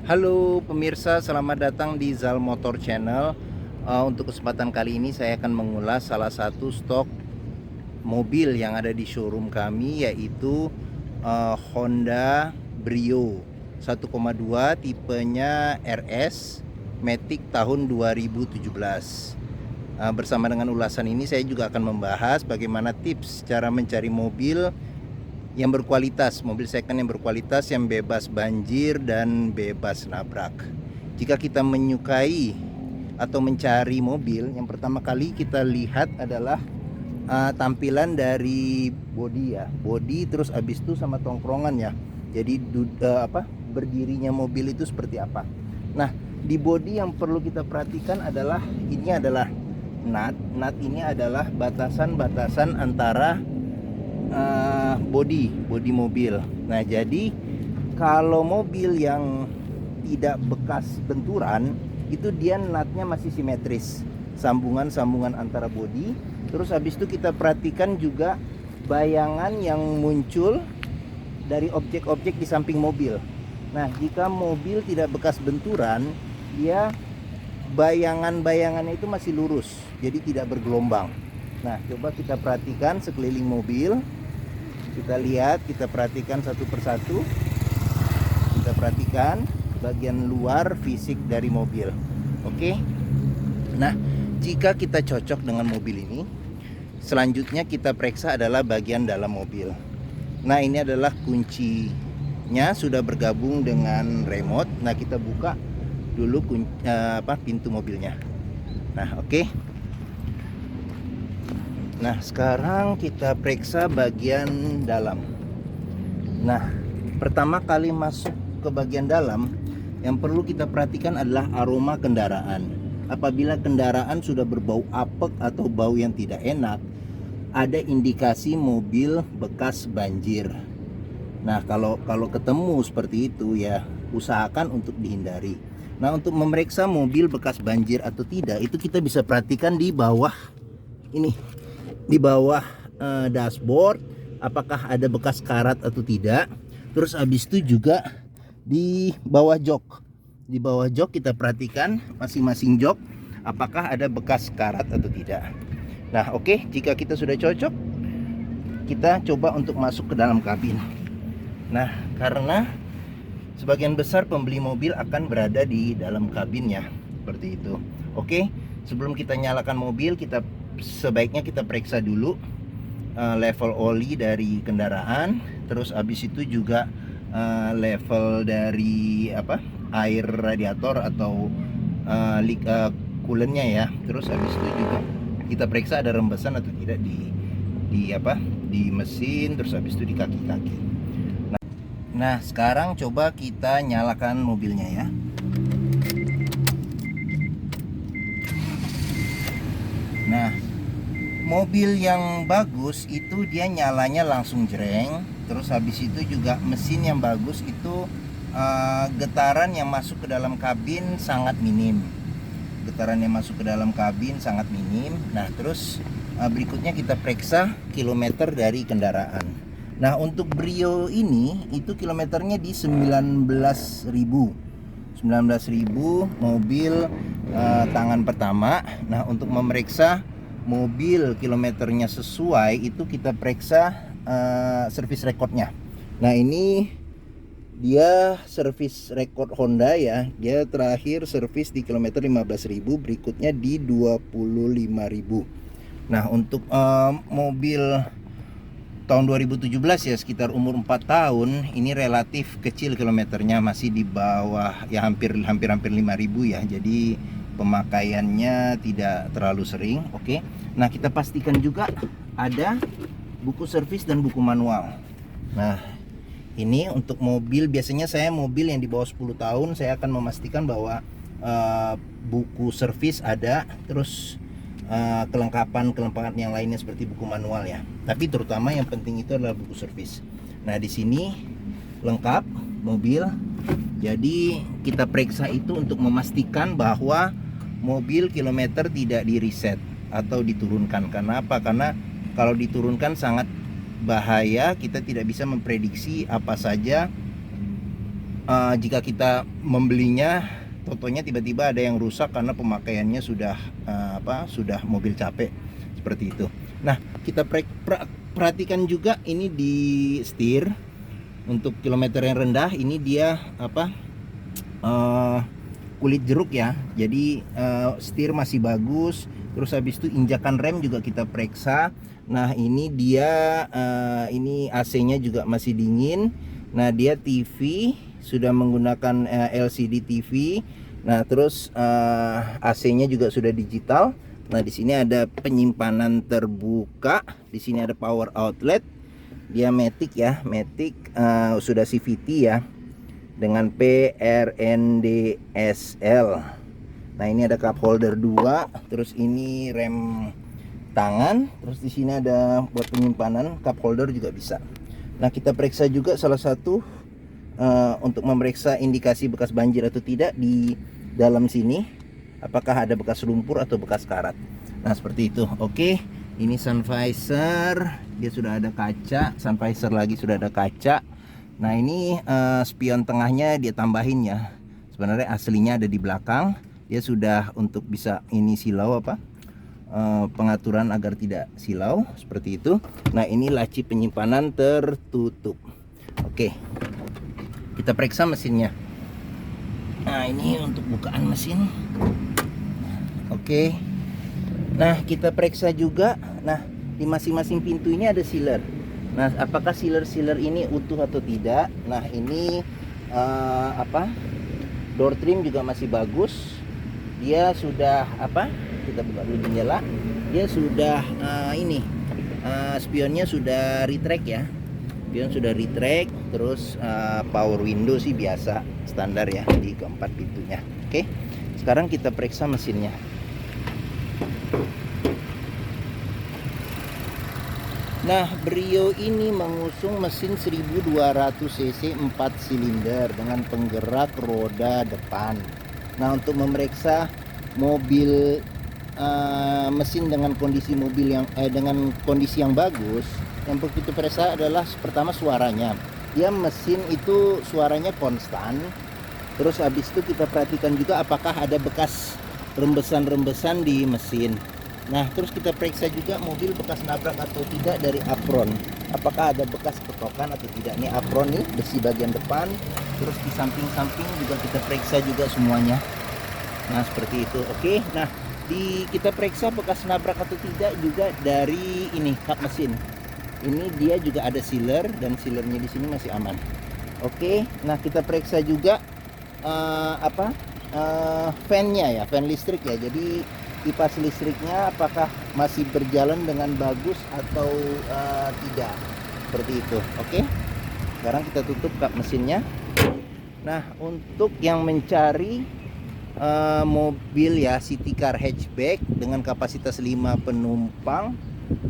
Halo pemirsa, selamat datang di Zal Motor Channel. Untuk kesempatan kali ini saya akan mengulas salah satu stok mobil yang ada di showroom kami, yaitu Honda Brio 1,2 tipenya RS Matic tahun 2017. Bersama dengan ulasan ini saya juga akan membahas bagaimana tips cara mencari mobil yang berkualitas, mobil second yang berkualitas, yang bebas banjir dan bebas nabrak. Jika kita menyukai atau mencari mobil, yang pertama kali kita lihat adalah tampilan dari bodi ya, bodi, terus habis itu sama tongkrongan ya. Jadi berdirinya mobil itu seperti apa. Nah, di bodi yang perlu kita perhatikan adalah ini adalah nut ini adalah batasan-batasan antara bodi mobil. Nah, jadi kalau mobil yang tidak bekas benturan itu dia nutnya masih simetris, sambungan-sambungan antara bodi. Terus habis itu kita perhatikan juga bayangan yang muncul dari objek-objek di samping mobil. Nah, jika mobil tidak bekas benturan, dia bayangan-bayangannya itu masih lurus, jadi tidak bergelombang. Nah, coba kita perhatikan sekeliling mobil. Kita lihat, kita perhatikan satu persatu. Kita perhatikan bagian luar fisik dari mobil. Oke. Nah, jika kita cocok dengan mobil ini, selanjutnya kita periksa adalah bagian dalam mobil. Nah, ini adalah kuncinya sudah bergabung dengan remote. Nah, kita buka dulu pintu mobilnya. Nah, oke. Nah, sekarang kita periksa bagian dalam. Nah, pertama kali masuk ke bagian dalam, yang perlu kita perhatikan adalah aroma kendaraan. Apabila kendaraan sudah berbau apek atau bau yang tidak enak, ada indikasi mobil bekas banjir. Nah, kalau ketemu seperti itu ya, usahakan untuk dihindari. Nah, untuk memeriksa mobil bekas banjir atau tidak, itu kita bisa perhatikan di bawah ini. Di bawah dashboard, apakah ada bekas karat atau tidak. Terus habis itu juga di bawah jok. Di bawah jok kita perhatikan masing-masing jok apakah ada bekas karat atau tidak. Nah, oke, jika kita sudah cocok, kita coba untuk masuk ke dalam kabin. Nah, karena sebagian besar pembeli mobil akan berada di dalam kabinnya seperti itu. Oke, sebelum kita nyalakan mobil, sebaiknya kita periksa dulu level oli dari kendaraan. Terus habis itu juga level dari air radiator atau coolant-nya ya. Terus habis itu juga kita periksa ada rembesan atau tidak di mesin. Terus habis itu di kaki-kaki. Nah, sekarang coba kita nyalakan mobilnya ya. Nah, mobil yang bagus itu dia nyalanya langsung jreng. Terus habis itu juga mesin yang bagus itu getaran yang masuk ke dalam kabin sangat minim. Getaran yang masuk ke dalam kabin sangat minim. Nah, terus berikutnya kita periksa kilometer dari kendaraan. Nah, untuk Brio ini itu kilometernya di 19.000 mobil tangan pertama. Nah, untuk memeriksa mobil kilometernya sesuai itu kita periksa service recordnya. Nah, ini dia service record Honda ya. Dia terakhir service di kilometer 15.000, berikutnya di 25.000. Nah, untuk mobil tahun 2017 ya, sekitar umur 4 tahun, ini relatif kecil kilometernya, masih di bawah ya, hampir 5.000 ya. Jadi pemakaiannya tidak terlalu sering. Oke. Nah, kita pastikan juga ada buku servis dan buku manual. Nah, ini untuk mobil, biasanya saya mobil yang di bawah 10 tahun saya akan memastikan bahwa buku servis ada, terus kelengkapan yang lainnya seperti buku manual ya. Tapi terutama yang penting itu adalah buku servis. Nah, di sini lengkap mobil. Jadi kita periksa itu untuk memastikan bahwa mobil kilometer tidak di reset atau diturunkan. Kenapa? Karena kalau diturunkan sangat bahaya. Kita tidak bisa memprediksi apa saja jika kita membelinya, totonya tiba-tiba ada yang rusak karena pemakaiannya sudah sudah mobil capek seperti itu. Nah, kita perhatikan juga ini di setir untuk kilometer yang rendah. Ini dia kulit jeruk ya. Jadi setir masih bagus. Terus habis itu injakan rem juga kita periksa. Nah, ini dia ini AC-nya juga masih dingin. Nah, dia TV sudah menggunakan LCD TV. Nah, terus AC-nya juga sudah digital. Nah, di sini ada penyimpanan terbuka. Di sini ada power outlet. Dia Matic ya, Matic sudah CVT ya, dengan PRNDSL. Nah, ini ada cup holder 2. Terus ini rem tangan. Terus di sini ada buat penyimpanan cup holder juga bisa. Nah, kita periksa juga salah satu untuk memeriksa indikasi bekas banjir atau tidak di dalam sini, apakah ada bekas lumpur atau bekas karat. Nah, seperti itu. Oke, ini sun visor, dia sudah ada kaca. Sun visor lagi sudah ada kaca. Nah, ini spion tengahnya dia tambahin ya. Sebenarnya aslinya ada di belakang. Dia sudah untuk bisa ini silau pengaturan agar tidak silau seperti itu. Nah, ini laci penyimpanan tertutup. Oke, kita periksa mesinnya. Nah, ini untuk bukaan mesin. Oke. Nah, kita periksa juga. Nah, di masing-masing pintu ini ada sealer. Nah, apakah sealer ini utuh atau tidak? Nah, ini door trim juga masih bagus. Dia sudah kita buka dulu jendela. Dia sudah spionnya sudah retract ya. Spion sudah retract. Terus power window sih biasa standar ya di keempat pintunya. Oke, sekarang kita periksa mesinnya. Nah, Brio ini mengusung mesin 1200 cc 4 silinder dengan penggerak roda depan. Nah, untuk memeriksa mobil mesin dengan kondisi mobil yang dengan kondisi yang bagus, yang perlu kita periksa adalah pertama suaranya. Dia mesin itu suaranya konstan. Terus habis itu kita perhatikan juga apakah ada bekas rembesan-rembesan di mesin. Nah, terus kita periksa juga mobil bekas nabrak atau tidak dari apron. Apakah ada bekas ketokan atau tidak. Ini apron nih, besi bagian depan. Terus di samping-samping juga kita periksa juga semuanya. Nah, seperti itu. Oke, nah kita periksa bekas nabrak atau tidak juga dari ini kap mesin. Ini dia juga ada sealer dan sealernya di sini masih aman. Oke, nah kita periksa juga fan-nya ya, fan listrik ya. Jadi kipas listriknya apakah masih berjalan dengan bagus atau tidak, seperti itu. Oke, sekarang kita tutup kap mesinnya. Nah, untuk yang mencari mobil ya city car hatchback dengan kapasitas 5 penumpang,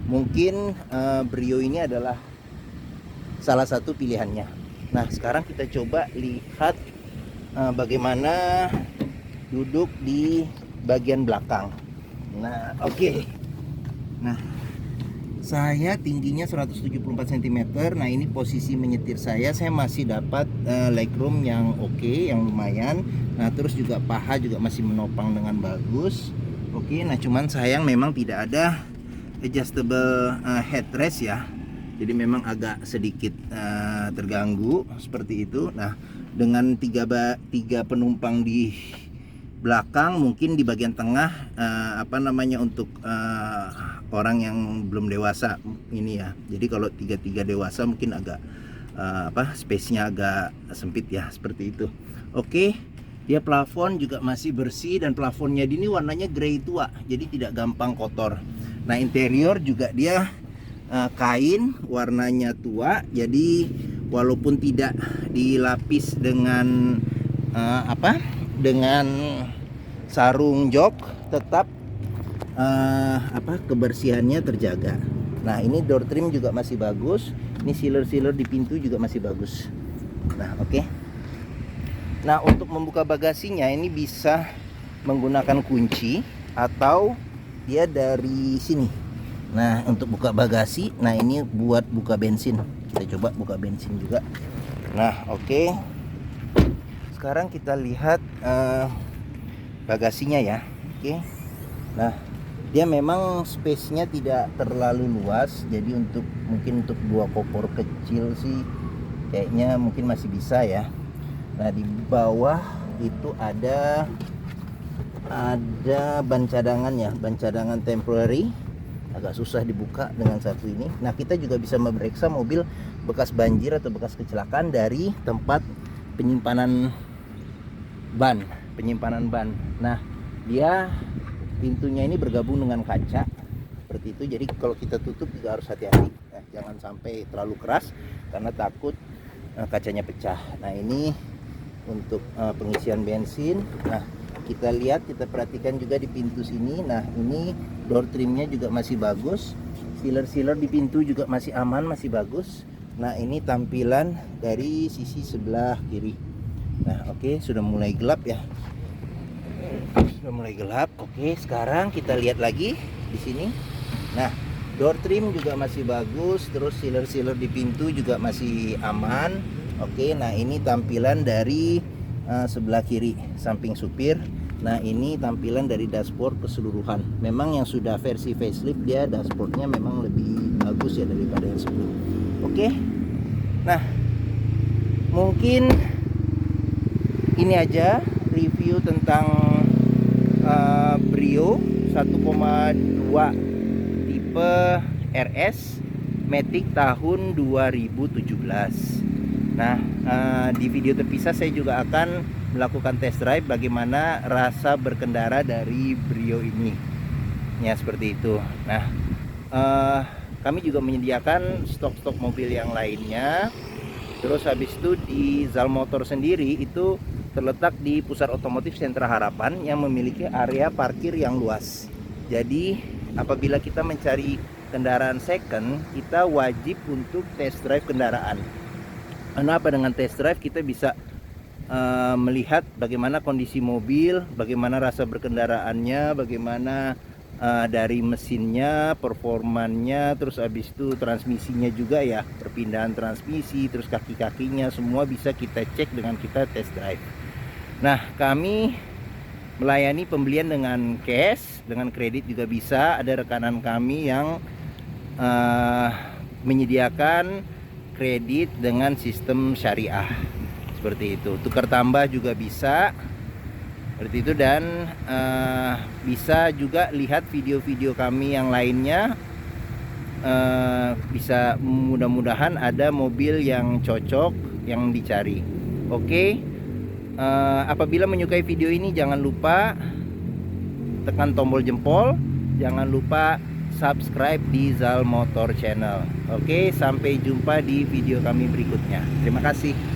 mungkin Brio ini adalah salah satu pilihannya. Nah, sekarang kita coba lihat bagaimana duduk di bagian belakang. Nah, oke. Nah, saya tingginya 174 cm. Nah, ini posisi menyetir saya masih dapat legroom yang oke, yang lumayan. Nah, terus juga paha juga masih menopang dengan bagus. Oke, nah cuman sayang memang tidak ada adjustable headrest ya. Jadi memang agak sedikit terganggu seperti itu. Nah, dengan tiga penumpang di belakang, mungkin di bagian tengah untuk orang yang belum dewasa ini ya. Jadi kalau tiga dewasa mungkin agak space-nya agak sempit ya, seperti itu. Oke, dia plafon juga masih bersih dan plafonnya ini warnanya grey tua, jadi tidak gampang kotor. Nah, interior juga dia kain warnanya tua, jadi walaupun tidak dilapis dengan dengan sarung jok, tetap kebersihannya terjaga. Nah, ini door trim juga masih bagus. Ini sealer di pintu juga masih bagus. Nah, oke. Nah, untuk membuka bagasinya ini bisa menggunakan kunci atau dia dari sini. Nah, untuk buka bagasi, nah ini buat buka bensin. Kita coba buka bensin juga. Nah, oke. sekarang kita lihat bagasinya ya. Oke. Nah, dia memang space-nya tidak terlalu luas, jadi mungkin untuk 2 koper kecil sih kayaknya mungkin masih bisa ya. Nah, di bawah itu ada ban cadangan ya, ban cadangan temporary. Agak susah dibuka dengan satu ini. Nah, kita juga bisa memeriksa mobil bekas banjir atau bekas kecelakaan dari tempat penyimpanan ban. Nah, dia pintunya ini bergabung dengan kaca seperti itu, jadi kalau kita tutup juga harus hati-hati. Nah, jangan sampai terlalu keras karena takut kacanya pecah. Nah, ini untuk pengisian bensin. Nah, kita perhatikan juga di pintu sini. Nah, ini door trimnya juga masih bagus, sealer di pintu juga masih aman, masih bagus. Nah, ini tampilan dari sisi sebelah kiri. Nah, oke, sudah mulai gelap ya. Oke, sekarang kita lihat lagi di sini. Nah, door trim juga masih bagus, terus sealer di pintu juga masih aman. Oke, nah ini tampilan dari sebelah kiri samping supir. Nah, ini tampilan dari dashboard keseluruhan. Memang yang sudah versi facelift, dia dashboardnya memang lebih bagus ya daripada yang sebelum. Oke. Nah, mungkin ini aja review tentang Brio 1,2 tipe RS Matic tahun 2017. Nah, di video terpisah saya juga akan melakukan test drive bagaimana rasa berkendara dari Brio ini. Ya, seperti itu. Nah, kami juga menyediakan stok-stok mobil yang lainnya. Terus habis itu di Zal Motor sendiri itu terletak di Pusat Otomotif Sentra Harapan yang memiliki area parkir yang luas. Jadi apabila kita mencari kendaraan second, kita wajib untuk test drive kendaraan. Karena apa, dengan test drive kita bisa melihat bagaimana kondisi mobil, bagaimana rasa berkendaraannya, bagaimana dari mesinnya, performanya, terus habis itu transmisinya juga ya, perpindahan transmisi, terus kaki-kakinya semua bisa kita cek dengan kita test drive. Nah, kami melayani pembelian dengan cash, dengan kredit juga bisa. Ada rekanan kami yang menyediakan kredit dengan sistem syariah seperti itu. Tukar tambah juga bisa seperti itu, dan bisa juga lihat video-video kami yang lainnya. Bisa, mudah-mudahan ada mobil yang cocok yang dicari. Oke. Apabila menyukai video ini, jangan lupa tekan tombol jempol, jangan lupa subscribe di Zal Motor Channel. Oke, sampai jumpa di video kami berikutnya. Terima kasih.